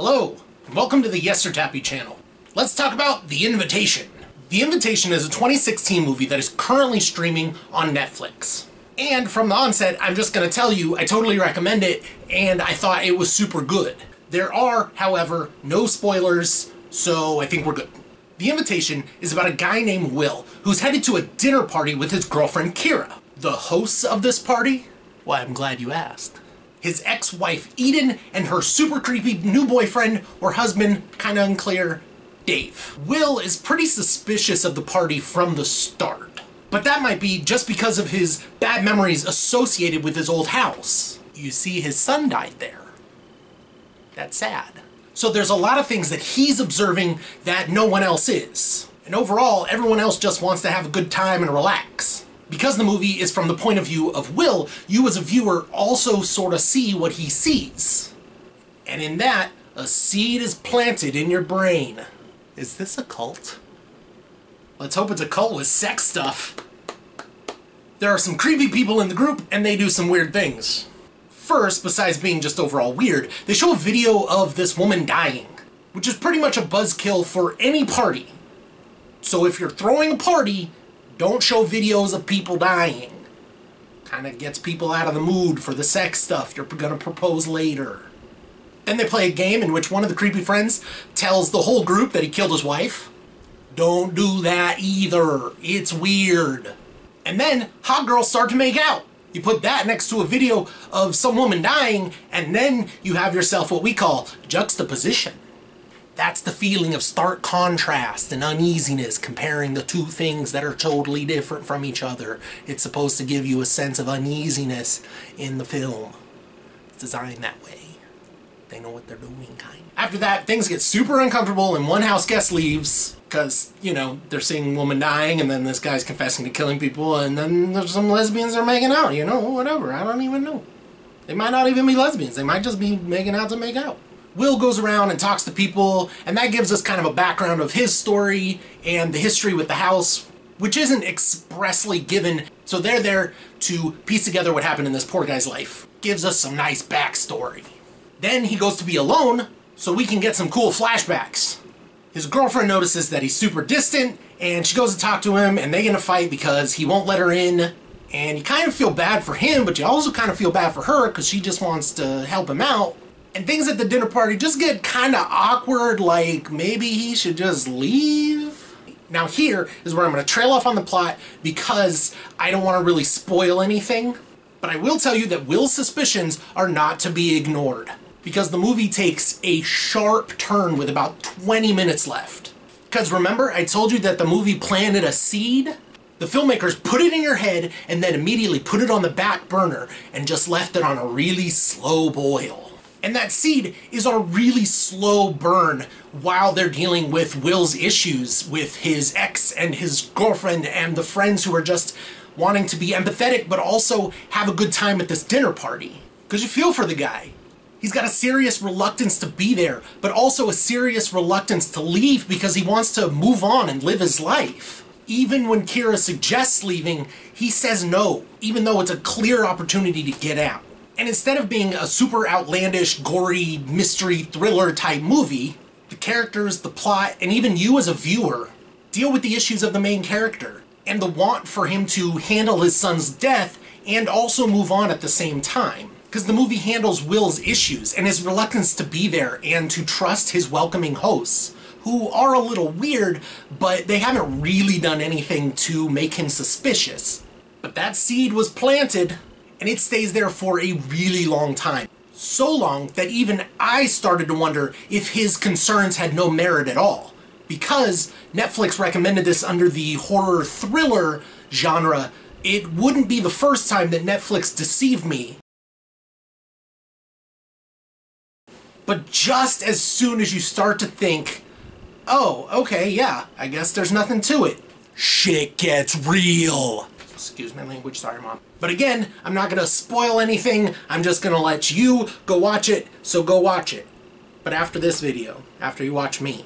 Hello, and welcome to the YesterTapy channel. Let's talk about The Invitation. The Invitation is a 2016 movie that is currently streaming on Netflix. And from the onset, I'm just going to tell you, I totally recommend it, and I thought it was super good. There are, however, no spoilers, so I think we're good. The Invitation is about a guy named Will, who's headed to a dinner party with his girlfriend Kira. The hosts of this party? Why, I'm glad you asked. His ex-wife Eden and her super creepy new boyfriend or husband, kinda unclear, Dave. Will is pretty suspicious of the party from the start. But that might be just because of his bad memories associated with his old house. You see, his son died there. That's sad. So there's a lot of things that he's observing that no one else is. And overall, everyone else just wants to have a good time and relax. Because the movie is from the point of view of Will, you as a viewer also sort of see what he sees. And in that, a seed is planted in your brain. Is this a cult? Let's hope it's a cult with sex stuff. There are some creepy people in the group, and they do some weird things. First, besides being just overall weird, they show a video of this woman dying, which is pretty much a buzzkill for any party. So if you're throwing a party, don't show videos of people dying. Kinda gets people out of the mood for the sex stuff you're gonna propose later. Then they play a game in which one of the creepy friends tells the whole group that he killed his wife. Don't do that either. It's weird. And then hot girls start to make out. You put that next to a video of some woman dying, and then you have yourself what we call juxtaposition. That's the feeling of stark contrast and uneasiness comparing the two things that are totally different from each other. It's supposed to give you a sense of uneasiness in the film. It's designed that way. They know what they're doing, kind of. After that, things get super uncomfortable and one house guest leaves because, you know, they're seeing a woman dying and then this guy's confessing to killing people and then there's some lesbians that are making out, you know, whatever. I don't even know. They might not even be lesbians. They might just be making out to make out. Will goes around and talks to people, and that gives us kind of a background of his story and the history with the house, which isn't expressly given, so they're there to piece together what happened in this poor guy's life. Gives us some nice backstory. Then he goes to be alone, so we can get some cool flashbacks. His girlfriend notices that he's super distant, and she goes to talk to him, and they get in a fight because he won't let her in, and you kind of feel bad for him, but you also kind of feel bad for her because she just wants to help him out. And things at the dinner party just get kind of awkward, like maybe he should just leave. Now here is where I'm going to trail off on the plot because I don't want to really spoil anything. But I will tell you that Will's suspicions are not to be ignored because the movie takes a sharp turn with about 20 minutes left. Because remember, I told you that the movie planted a seed? The filmmakers put it in your head and then immediately put it on the back burner and just left it on a really slow boil. And that seed is a really slow burn while they're dealing with Will's issues with his ex and his girlfriend and the friends who are just wanting to be empathetic but also have a good time at this dinner party. Because you feel for the guy. He's got a serious reluctance to be there, but also a serious reluctance to leave because he wants to move on and live his life. Even when Kira suggests leaving, he says no, even though it's a clear opportunity to get out. And instead of being a super outlandish, gory, mystery thriller type movie, the characters, the plot, and even you as a viewer deal with the issues of the main character and the want for him to handle his son's death and also move on at the same time. Because the movie handles Will's issues and his reluctance to be there and to trust his welcoming hosts, who are a little weird, but they haven't really done anything to make him suspicious. But that seed was planted, and it stays there for a really long time. So long that even I started to wonder if his concerns had no merit at all. Because Netflix recommended this under the horror thriller genre, it wouldn't be the first time that Netflix deceived me. But just as soon as you start to think, oh, okay, yeah, I guess there's nothing to it, shit gets real. Excuse my language, sorry mom. But again, I'm not gonna spoil anything, I'm just gonna let you go watch it, so go watch it. But after this video, after you watch me,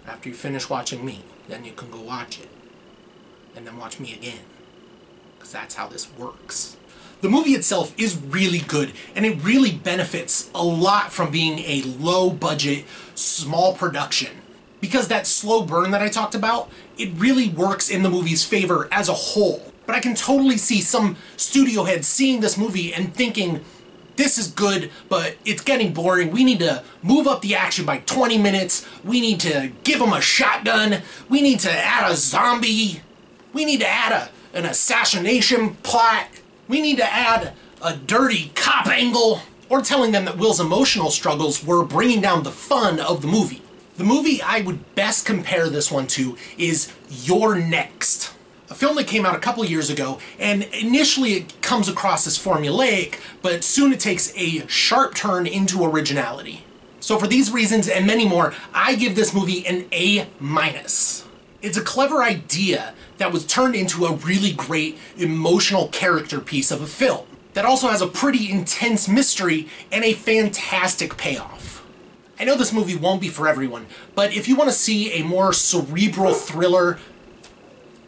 after you finish watching me, then you can go watch it. And then watch me again. Because that's how this works. The movie itself is really good, and it really benefits a lot from being a low-budget, small production. Because that slow burn that I talked about, it really works in the movie's favor as a whole. But I can totally see some studio heads seeing this movie and thinking, this is good, but it's getting boring. We need to move up the action by 20 minutes. We need to give them a shotgun. We need to add a zombie. We need to add an assassination plot. We need to add a dirty cop angle. Or telling them that Will's emotional struggles were bringing down the fun of the movie. The movie I would best compare this one to is You're Next, a film that came out a couple years ago, and initially it comes across as formulaic, but soon it takes a sharp turn into originality. So for these reasons and many more, I give this movie an A-. It's a clever idea that was turned into a really great emotional character piece of a film that also has a pretty intense mystery and a fantastic payoff. I know this movie won't be for everyone, but if you want to see a more cerebral thriller...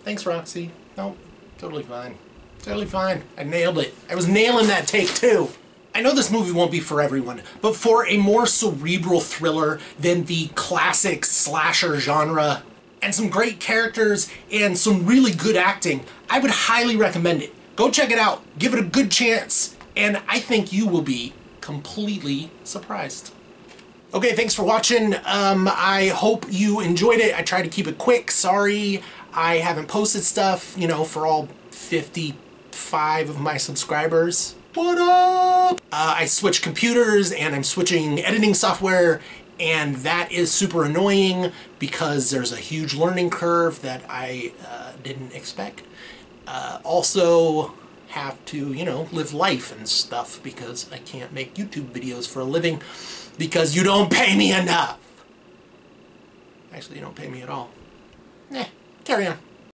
Thanks, Roxy. No, totally fine. Totally fine. I nailed it. I was nailing that take too. I know this movie won't be for everyone, but for a more cerebral thriller than the classic slasher genre, and some great characters and some really good acting, I would highly recommend it. Go check it out. Give it a good chance, and I think you will be completely surprised. Okay, thanks for watching. I hope you enjoyed it. I tried to keep it quick. Sorry I haven't posted stuff, you know, for all 55 of my subscribers. What up? I switched computers and I'm switching editing software, and that is super annoying because there's a huge learning curve that I didn't expect. Also have to, you know, live life and stuff because I can't make YouTube videos for a living because you don't pay me enough. Actually, you don't pay me at all. Carry on.